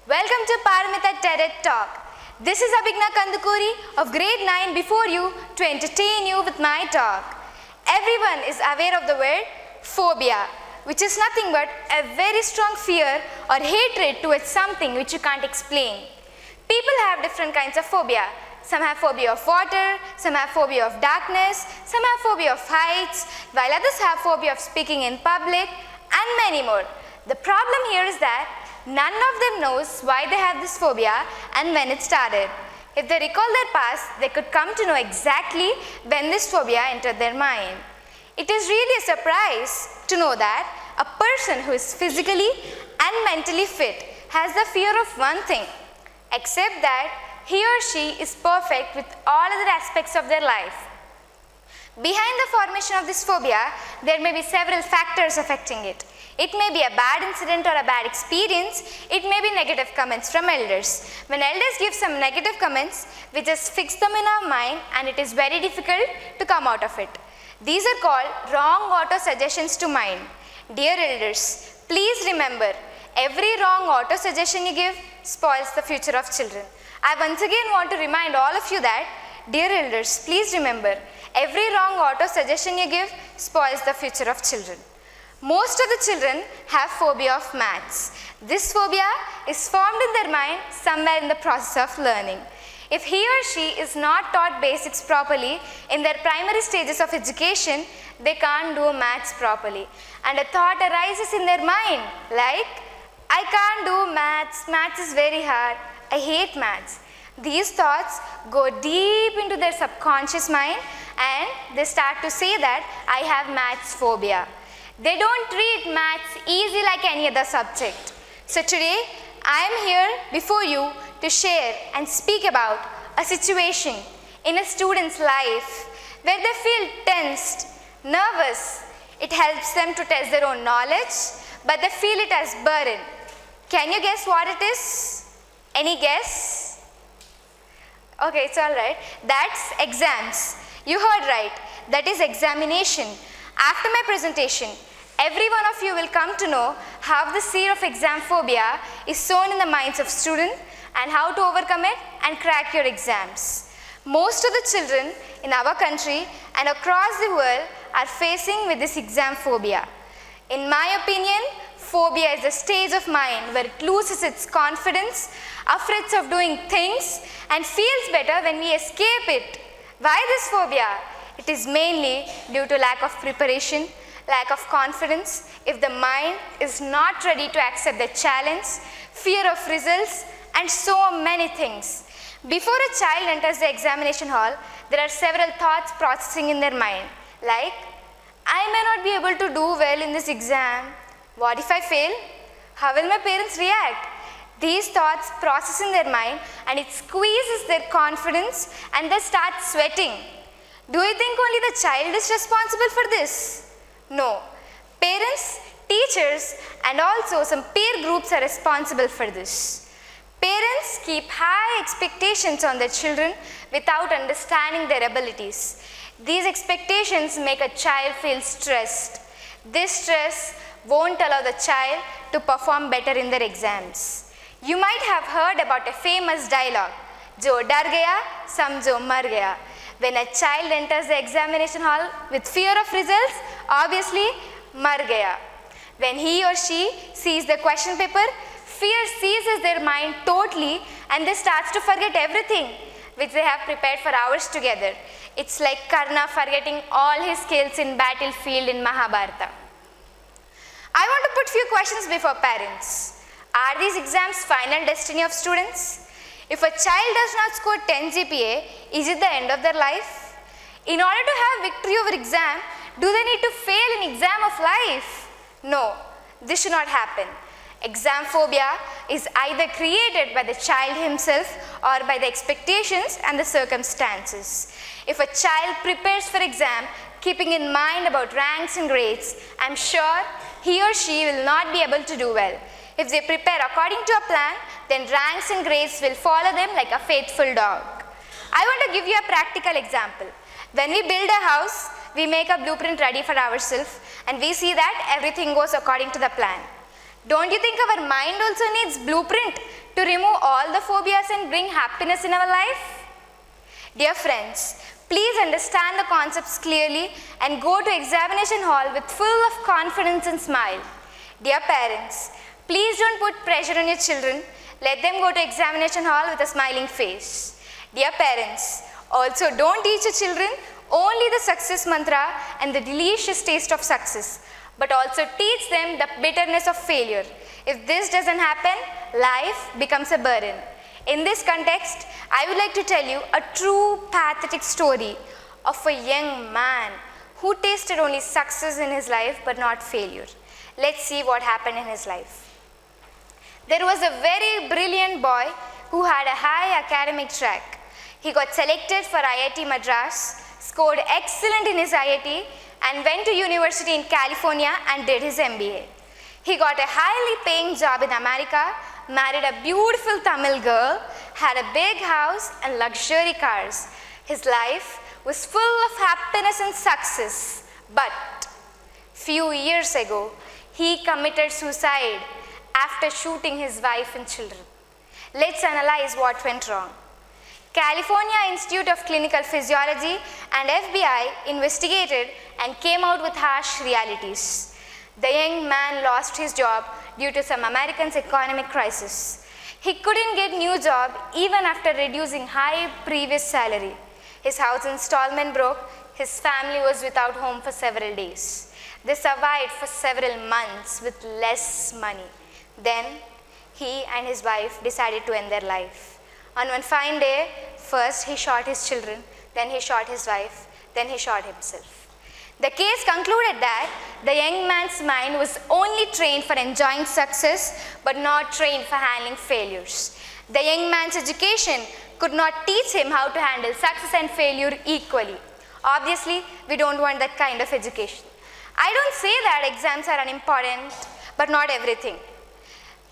Welcome to Paramita TED Talk. This is Abhigna Kandukoori of grade 9 before you to entertain you with my talk. Everyone is aware of the word phobia, which is nothing but a very strong fear or hatred towards something which you can't explain. People have different kinds of phobia. Some have phobia of water, some have phobia of darkness, some have phobia of heights, while others have phobia of speaking in public, and many more. The problem here is that none of them knows why they have this phobia and when it started. If they recall their past, they could come to know exactly when this phobia entered their mind. It is really a surprise to know that a person who is physically and mentally fit has the fear of one thing, except that he or she is perfect with all other aspects of their life. Behind the formation of this phobia, there may be several factors affecting it. It may be a bad incident or a bad experience. It may be negative comments from elders. When elders give some negative comments, we just fix them in our mind and it is very difficult to come out of it. These are called wrong auto-suggestions to mind. Dear elders, please remember, every wrong auto-suggestion you give spoils the future of children. I once again want to remind all of you that, dear elders, please remember, every wrong auto-suggestion you give spoils the future of children. Most of the children have phobia of maths. This phobia is formed in their mind somewhere in the process of learning. If he or she is not taught basics properly in their primary stages of education, they can't do maths properly. And a thought arises in their mind like, I can't do maths, maths is very hard, I hate maths. These thoughts go deep into their subconscious mind and they start to say that I have maths phobia. They don't treat maths easy like any other subject. So today I am here before you to share and speak about a situation in a student's life where they feel tensed, nervous. It helps them to test their own knowledge, but they feel it as burden. Can you guess what it is? Any guess? Okay, it's all right. That's exams. You heard right. That is examination. After my presentation, every one of you will come to know how the seed of exam phobia is sown in the minds of students and how to overcome it and crack your exams. Most of the children in our country and across the world are facing with this exam phobia. In my opinion, phobia is a stage of mind where it loses its confidence, afraid of doing things, and feels better when we escape it. Why this phobia? It is mainly due to lack of preparation, lack of confidence, if the mind is not ready to accept the challenge, fear of results, and so many things. Before a child enters the examination hall, there are several thoughts processing in their mind, like, I may not be able to do well in this exam. What if I fail? How will my parents react? These thoughts process in their mind and it squeezes their confidence and they start sweating. Do you think only the child is responsible for this? No. Parents, teachers, and also some peer groups are responsible for this. Parents keep high expectations on their children without understanding their abilities. These expectations make a child feel stressed. This stress won't allow the child to perform better in their exams. You might have heard about a famous dialogue, Jo dar gaya, samjho mar gaya. When a child enters the examination hall with fear of results, obviously mar gaya. When he or she sees the question paper, fear seizes their mind totally and they start to forget everything which they have prepared for hours together. It's like Karna forgetting all his skills in battlefield in Mahabharata. I want to put few questions before parents. Are these exams final destiny of students? If a child does not score 10 GPA, is it the end of their life? In order to have victory over exam, do they need to fail in exam of life? No, this should not happen. Exam phobia is either created by the child himself or by the expectations and the circumstances. If a child prepares for exam, keeping in mind about ranks and grades, I am sure he or she will not be able to do well. If they prepare according to a plan, then ranks and grades will follow them like a faithful dog. I want to give you a practical example. When we build a house, we make a blueprint ready for ourselves and we see that everything goes according to the plan. Don't you think our mind also needs blueprint to remove all the phobias and bring happiness in our life? Dear friends, please understand the concepts clearly and go to examination hall with full of confidence and smile. Dear parents, please don't put pressure on your children. Let them go to examination hall with a smiling face. Dear parents, also don't teach your children only the success mantra and the delicious taste of success, but also teach them the bitterness of failure. If this doesn't happen, life becomes a burden. In this context, I would like to tell you a true pathetic story of a young man who tasted only success in his life but not failure. Let's see what happened in his life. There was a very brilliant boy who had a high academic track. He got selected for IIT Madras, scored excellent in his IIT, and went to university in California and did his MBA. He got a highly paying job in America, married a beautiful Tamil girl, had a big house and luxury cars. His life was full of happiness and success. But few years ago, he committed suicide after shooting his wife and children. Let's analyze what went wrong. California Institute of Clinical Physiology and FBI investigated and came out with harsh realities. The young man lost his job due to some Americans' economic crisis. He couldn't get new job even after reducing high previous salary. His house installment broke. His family was without home for several days. They survived for several months with less money. Then he and his wife decided to end their life. On one fine day, first he shot his children, then he shot his wife, then he shot himself. The case concluded that the young man's mind was only trained for enjoying success but not trained for handling failures. The young man's education could not teach him how to handle success and failure equally. Obviously, we don't want that kind of education. I don't say that exams are unimportant, but not everything.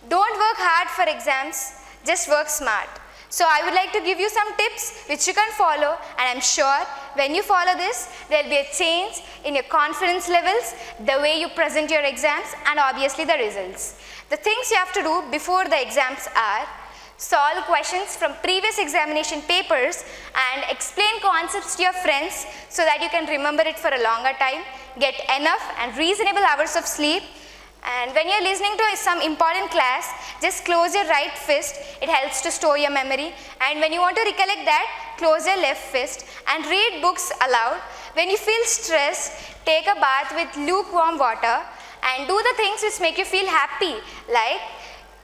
Don't work hard for exams, just work smart. So I would like to give you some tips which you can follow, and I'm sure when you follow this, there will be a change in your confidence levels, the way you present your exams, and obviously the results. The things you have to do before the exams are solve questions from previous examination papers and explain concepts to your friends so that you can remember it for a longer time, get enough and reasonable hours of sleep. And when you're listening to some important class, just close your right fist. It helps to store your memory. And when you want to recollect that, close your left fist and read books aloud. When you feel stressed, take a bath with lukewarm water and do the things which make you feel happy, like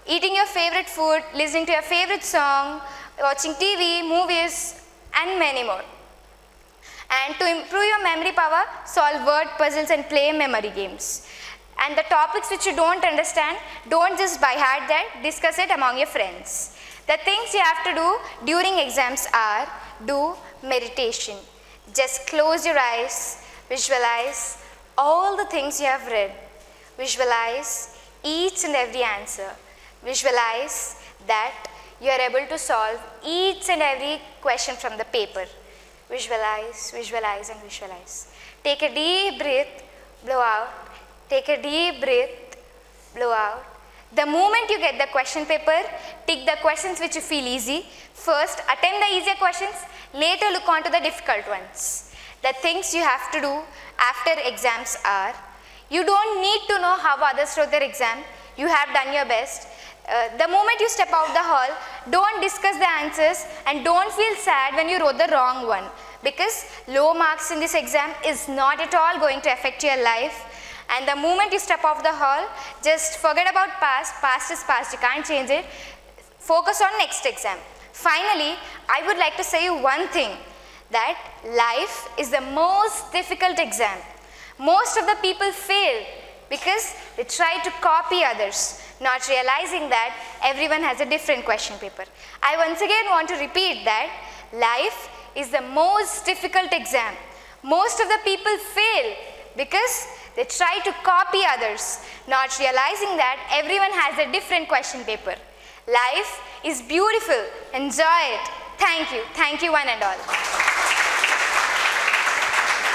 eating your favorite food, listening to your favorite song, watching TV, movies, and many more. And to improve your memory power, solve word puzzles and play memory games. And the topics which you don't understand, don't just by heart that, discuss it among your friends. The things you have to do during exams are, do meditation. Just close your eyes, visualize all the things you have read. Visualize each and every answer. Visualize that you are able to solve each and every question from the paper. Visualize, visualize and visualize. Take a deep breath, blow out. Take a deep breath, blow out. The moment you get the question paper, tick the questions which you feel easy. First, attempt the easier questions, later look on to the difficult ones. The things you have to do after exams are, you don't need to know how others wrote their exam. You have done your best. The moment you step out the hall, don't discuss the answers and don't feel sad when you wrote the wrong one, because low marks in this exam is not at all going to affect your life. And the moment you step off the hall, just forget about past. Past is past, you can't change it. Focus on next exam. Finally, I would like to say you one thing, that life is the most difficult exam. Most of the people fail because they try to copy others, not realizing that everyone has a different question paper. I once again want to repeat that life is the most difficult exam. Most of the people fail because they try to copy others, not realizing that everyone has a different question paper. Life is beautiful. Enjoy it. Thank you. Thank you one and all.